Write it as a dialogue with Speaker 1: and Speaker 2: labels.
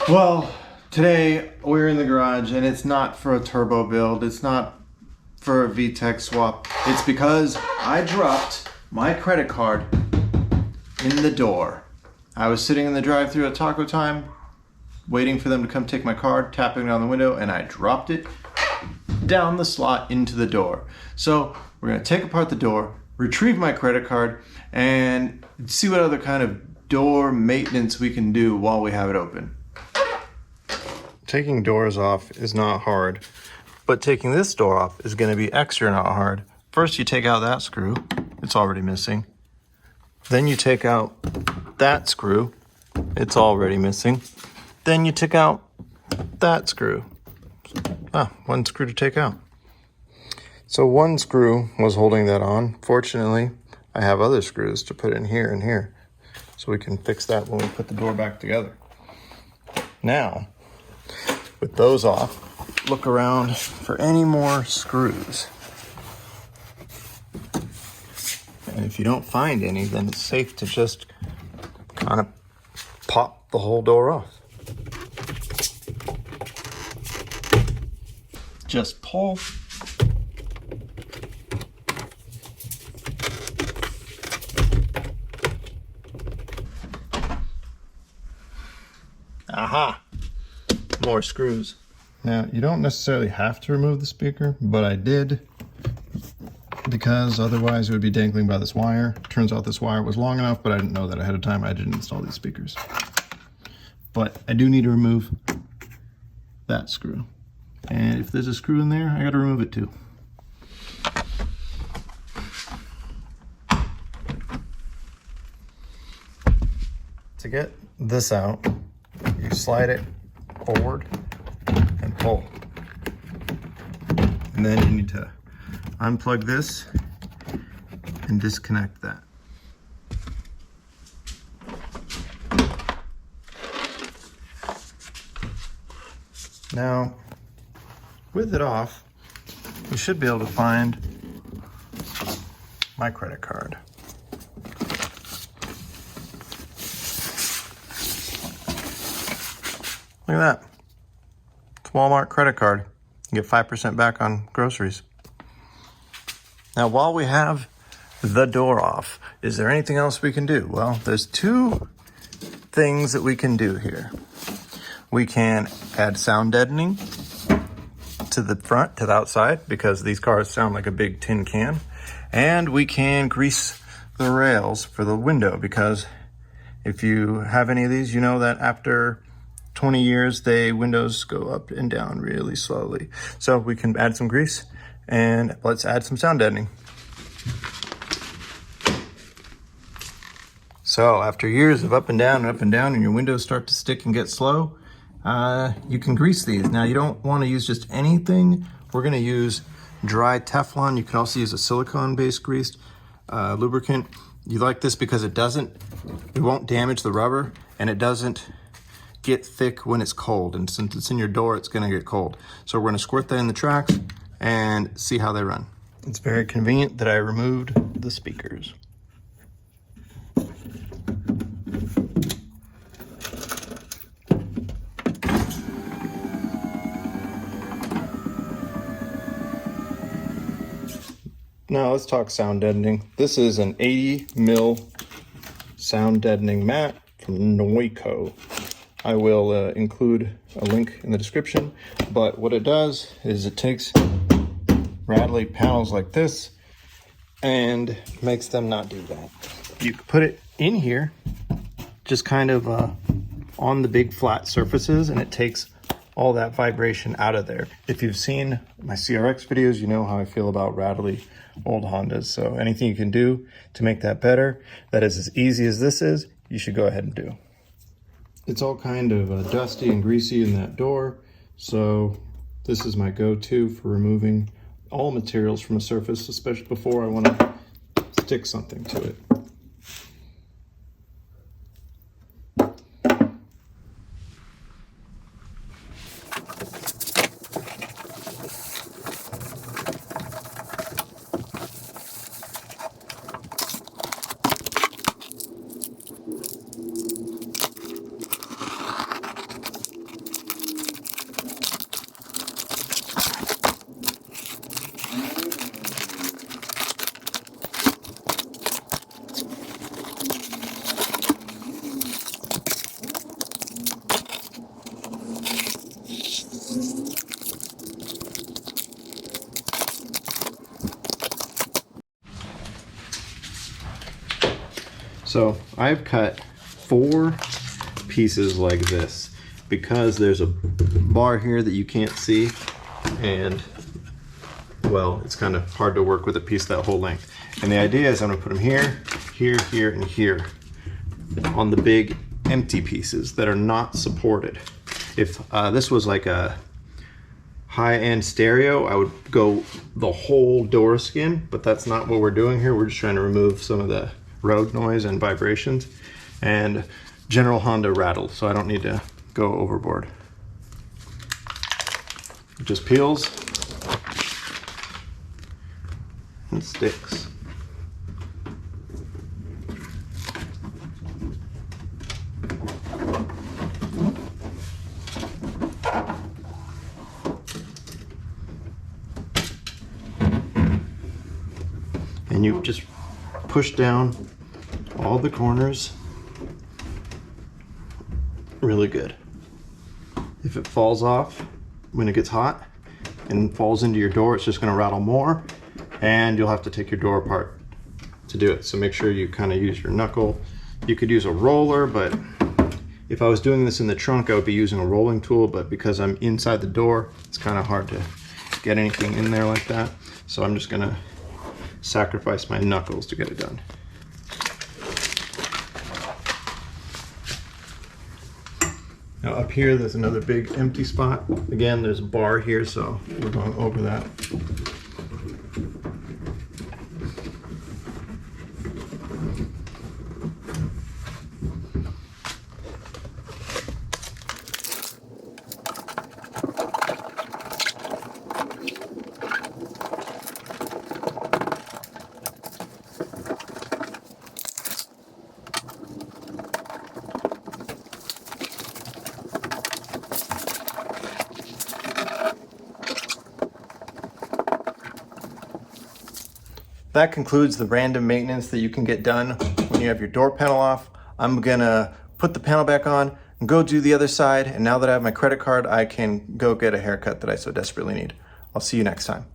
Speaker 1: Well, today we're in the garage and it's not for a turbo build. It's not for a VTEC swap. It's because I dropped my credit card in the door. I was sitting in the drive-thru at Taco Time, waiting for them to come take my card, tapping on the window, and I dropped it down the slot into the door. So we're gonna take apart the door, retrieve my credit card, and see what other kind of door maintenance we can do while we have it open. Taking doors off is not hard, but taking this door off is going to be extra not hard. First you take out that screw, it's already missing. Then you take out that screw, it's already missing. Then you take out that screw. One screw to take out. So one screw was holding that on. Fortunately, I have other screws to put in here and here, so we can fix that when we put the door back together. Now, with those off, look around for any more screws. And if you don't find any, then it's safe to just kind of pop the whole door off. Just pull. Aha! More screws. Now, you don't necessarily have to remove the speaker, but I did because otherwise it would be dangling by this wire. Turns out this wire was long enough, but I didn't know that ahead of time. I didn't install these speakers. But I do need to remove that screw. And if there's a screw in there, I gotta remove it too. To get this out, you slide it forward and pull. And then you need to unplug this and disconnect that. Now, with it off, you should be able to find my credit card. Look at that. It's a Walmart credit card. You get 5% back on groceries. Now, while we have the door off, is there anything else we can do? Well, there's two things that we can do here. We can add sound deadening to the front, to the outside, because these cars sound like a big tin can. And we can grease the rails for the window, because if you have any of these, you know that after 20 years, windows go up and down really slowly. So we can add some grease, and let's add some sound deadening. So after years of up and down, and your windows start to stick and get slow, you can grease these. Now, you don't want to use just anything. We're going to use dry Teflon. You can also use a silicone-based grease lubricant. You like this because it won't damage the rubber, and it doesn't get thick when it's cold. And since it's in your door, it's going to get cold. So we're going to squirt that in the tracks and see how they run. It's very convenient that I removed the speakers. Now let's talk sound deadening. This is an 80 mil sound deadening mat from Noiko. I will include a link in the description, but what it does is it takes rattly panels like this and makes them not do that. You can put it in here, just kind of on the big flat surfaces, and it takes all that vibration out of there. If you've seen my CRX videos, you know how I feel about rattly old Hondas. So anything you can do to make that better, that is as easy as this is, you should go ahead and do. It's all kind of dusty and greasy in that door, so this is my go-to for removing all materials from a surface, especially before I want to stick something to it. So I've cut 4 pieces like this because there's a bar here that you can't see, and well, it's kind of hard to work with a piece that whole length. And the idea is I'm gonna put them here, here, here, and here on the big empty pieces that are not supported. If this was like a high-end stereo, I would go the whole door skin, but that's not what we're doing here. We're just trying to remove some of the road noise and vibrations and general Honda rattle, so I don't need to go overboard. It just peels and sticks. And you just push down all the corners really good. If it falls off when it gets hot and falls into your door, it's just going to rattle more, and you'll have to take your door apart to do it. So make sure you kind of use your knuckle. You could use a roller, but if I was doing this in the trunk, I would be using a rolling tool, but because I'm inside the door, it's kind of hard to get anything in there like that. So I'm just going to sacrifice my knuckles to get it done. Now up here, there's another big empty spot. Again, there's a bar here, so we're going over that. That concludes the random maintenance that you can get done when you have your door panel off. I'm gonna put the panel back on and go do the other side. And now that I have my credit card, I can go get a haircut that I so desperately need. I'll see you next time.